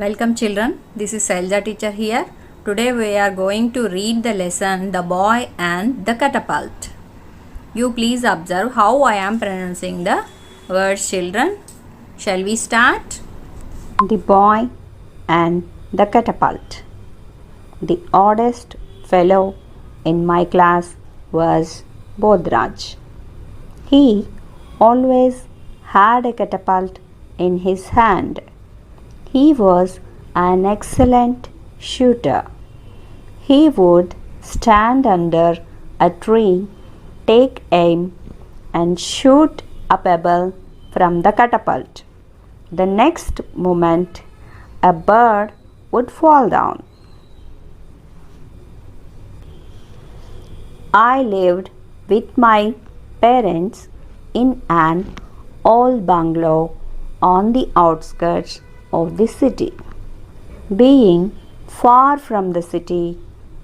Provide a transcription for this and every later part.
Welcome children, this is Sailja teacher here. Today we are going to read the lesson The Boy and the Catapult. You please observe how I am pronouncing the words children. Shall we start? The Boy and the Catapult. The oddest fellow in my class was Bodhraj. He always had a catapult in his hand. He was an excellent shooter. He would stand under a tree, take aim, and shoot a pebble from the catapult. The next moment, a bird would fall down. I lived with my parents in an old bungalow on the outskirts of the city. Being far from the city,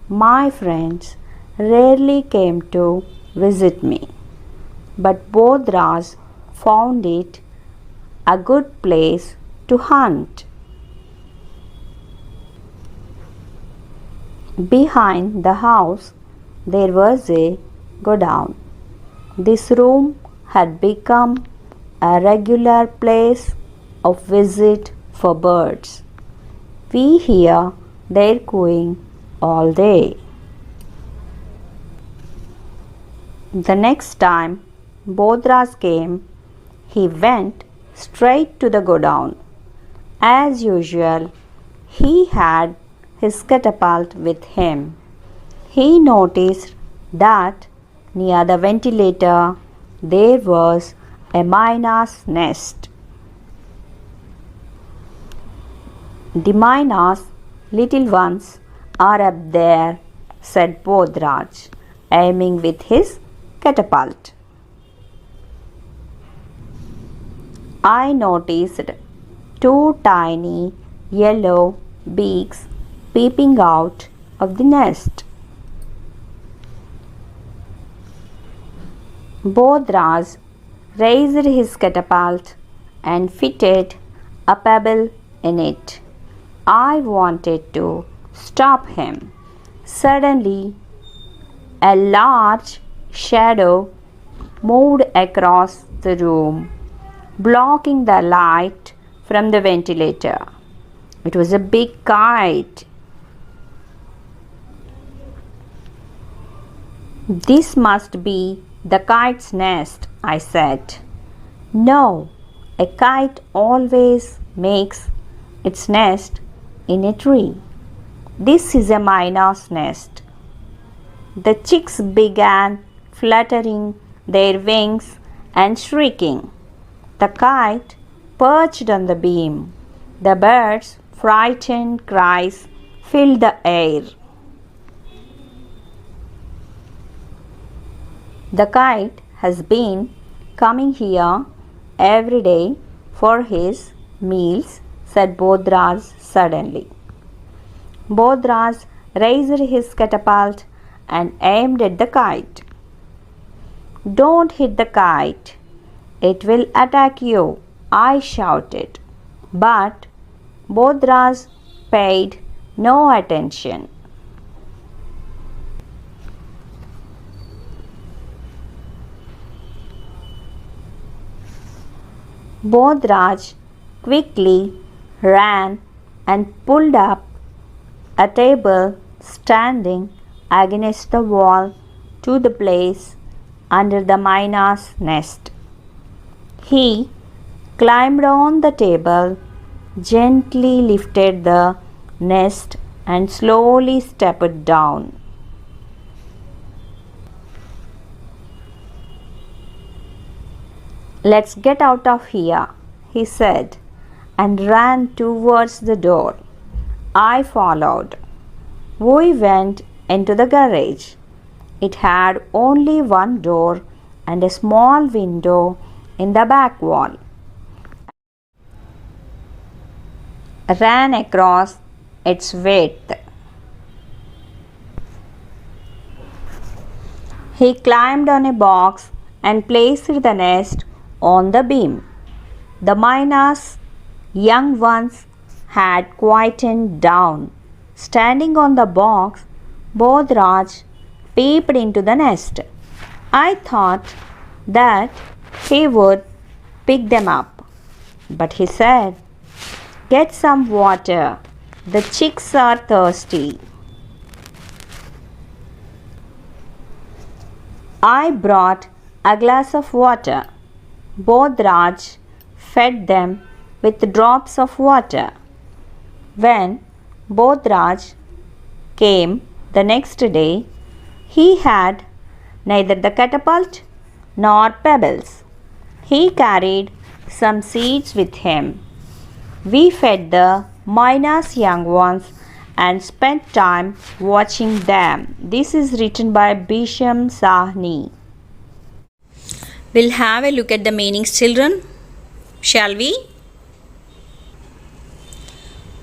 my friends rarely came to visit me, but Bodhraj found it a good place to hunt. Behind the house, there was a godown. This room had become a regular place of visit for birds. We hear their cooing all day. The next time Bodhraj came, he went straight to the godown. As usual, he had his catapult with him. He noticed that near the ventilator there was a myna's nest. The myna's little ones are up there, said Bodhraj, aiming with his catapult. I noticed two tiny yellow beaks peeping out of the nest. Bodhraj raised his catapult and fitted a pebble in it. I wanted to stop him. Suddenly, a large shadow moved across the room, blocking the light from the ventilator. It was a big kite. This must be the kite's nest, I said. No, a kite always makes its nest in a tree. This is a myna's nest. The chicks began fluttering their wings and shrieking. The kite perched on the beam. The birds' frightened cries filled the air. The kite has been coming here every day for his meals, said Bodhraj suddenly. Bodhraj raised his catapult and aimed at the kite. Don't hit the kite. It will attack you, I shouted. But Bodhraj paid no attention. Bodhraj quickly ran and pulled up a table standing against the wall to the place under the myna's nest. He climbed on the table, gently lifted the nest, and slowly stepped down. Let's get out of here, he said, and ran towards the door. I followed. We went into the garage. It had only one door and a small window in the back wall. Ran across its width. He climbed on a box and placed the nest on the beam. The myna's young ones had quietened down. Standing on the box, Bodhraj peeped into the nest. I thought that he would pick them up, but he said, "Get some water. The chicks are thirsty." I brought a glass of water. Bodhraj fed them with drops of water. When Bodhraj came the next day, he had neither the catapult nor pebbles. He carried some seeds with him. We fed the Mina's young ones and spent time watching them. This is written by Bisham Sahni. We'll have a look at the meanings, children. Shall we?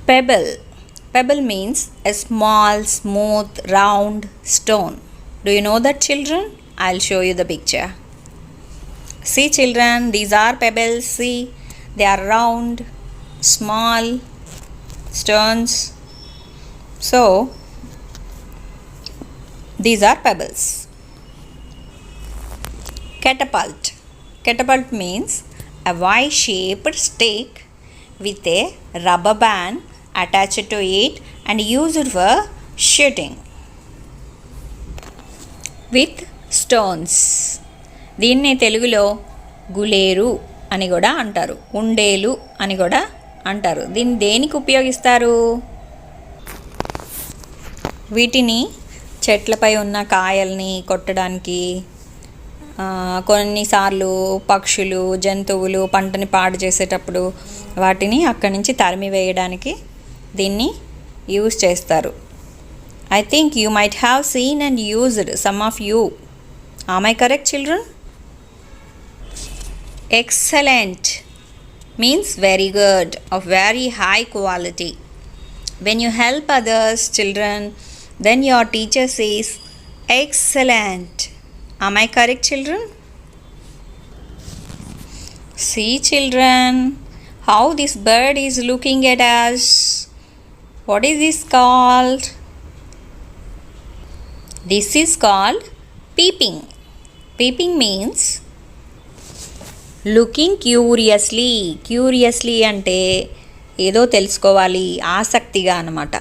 Pebble. Pebble means a small, smooth, round stone. Do you know that, children? I'll show you the picture. See, children, these are pebbles. See, they are round, small stones. So, these are pebbles. Catapult. Catapult means a Y-shaped stick with a rubber band attached to it and used for shooting with stones. దీన్ని తెలుగులో గులేరు అని కూడా అంటారు, ఉండేలు అని కూడా అంటారు. దీన్ని దేనికి ఉపయోగిస్తారు? వీటిని చెట్లపై ఉన్న కాయల్ని కొట్టడానికి, కొన్నిసార్లు పక్షులు, జంతువులు పంటని పాడు చేసేటప్పుడు వాటిని అక్కడి నుంచి తరిమి వేయడానికి దీన్ని యూజ్ చేస్తారు. I think you might have seen and used some of you. Am I correct, children? Excellent means very good, of very high quality. When you help others, children, then your teacher says excellent. Am I correct, children? See, children, how this bird is looking at us. What is this called? This is called peeping. Peeping means looking curiously. Curiously అంటే ఏదో తెలుసుకోవాలి, ఆసక్తిగా అన్నమాట.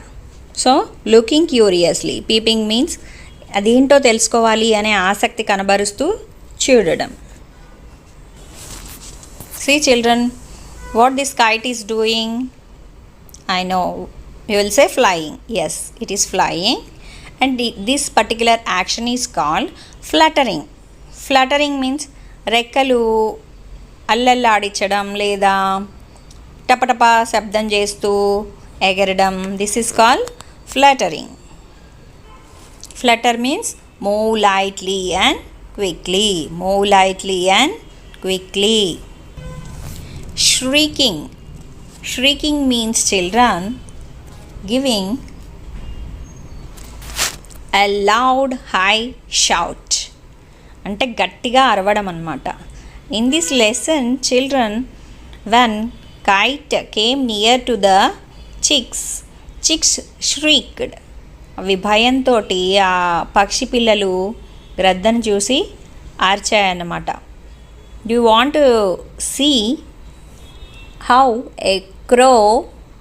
So looking curiously. Peeping means అదేంటో తెలుసుకోవాలి అనే ఆసక్తి కనబరుస్తూ చూడడం. See, children, what this kite is doing? I know you will say flying. Yes, it is flying, and this particular action is called fluttering. Fluttering means రెక్కలు అల్లల్లాడించడం లేదా టపటపా శబ్దం చేస్తూ ఎగరడం. This is called fluttering. Flutter means move lightly and quickly. Move lightly and quickly. Shrieking. Shrieking means, children, giving a loud high shout. అంటే గట్టిగా అరవడం అన్నమాట. In this lesson, children, when kite came near to the chicks shrieked. అవి భయంతో ఆ పక్షి పిల్లలు గ్రద్దను చూసి అరిచాయన్నమాట. Do you want to see how a crow,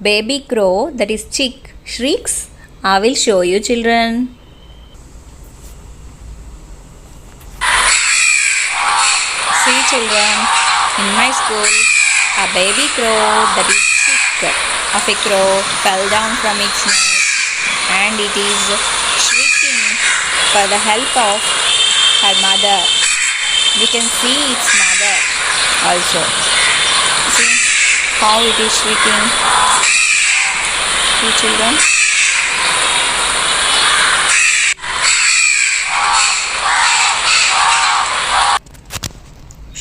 baby crow, that is chick, shrieks? I will show you, children. See, children, in my school, a baby crow, that is chick of a crow, fell down from its nest and it is shrieking for the help of her mother. We can see its mother also. See how it is shrieking. See, children.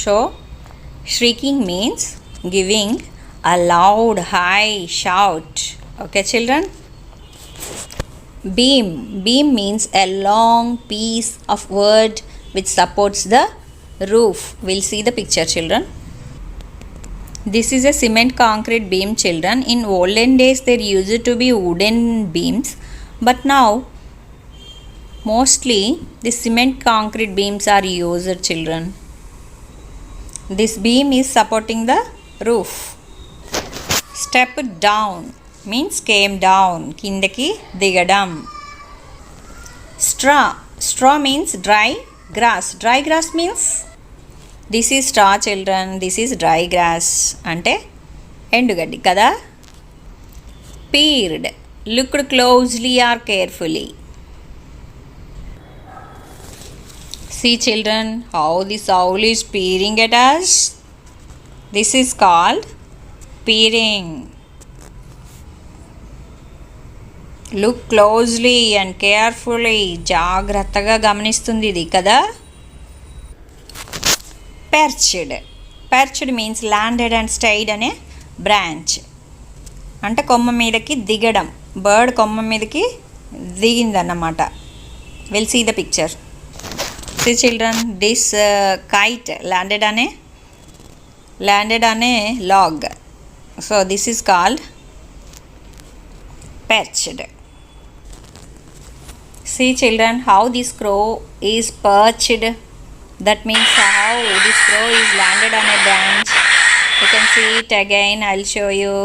So, shrieking means giving a loud high shout. Okay, children. Beam. Beam means a long piece of wood which supports the roof. We'll see the picture, children. This is a cement concrete beam, children. In olden days there used to be wooden beams, but now mostly the cement concrete beams are used, children. This beam is supporting the roof. Step down means came down, kindaki digadam. Straw means dry grass means this is straw, children, this is dry grass ante endugaddi kada. Peered, looked closely or carefully. See, children, how this owl is peering at us. This is called peering. Look closely and carefully. జాగ్రత్తగా గమనిస్తుంది ఇది కదా. Perched means landed and stayed అనే branch. అంటే కొమ్మ మీదకి దిగడం. Bird కొమ్మ మీదకి దిగిందన్నమాట. Will see the picture. See, children, this kite landed on a log. So this is called perched. See, children, how this crow is perched. That means how this crow is landed on a branch. You can see it again. I'll show you.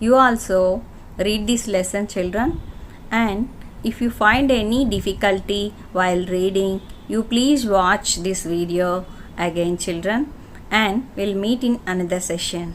You also read this lesson, children, and if you find any difficulty while reading, you please watch this video again, children, and we'll meet in another session.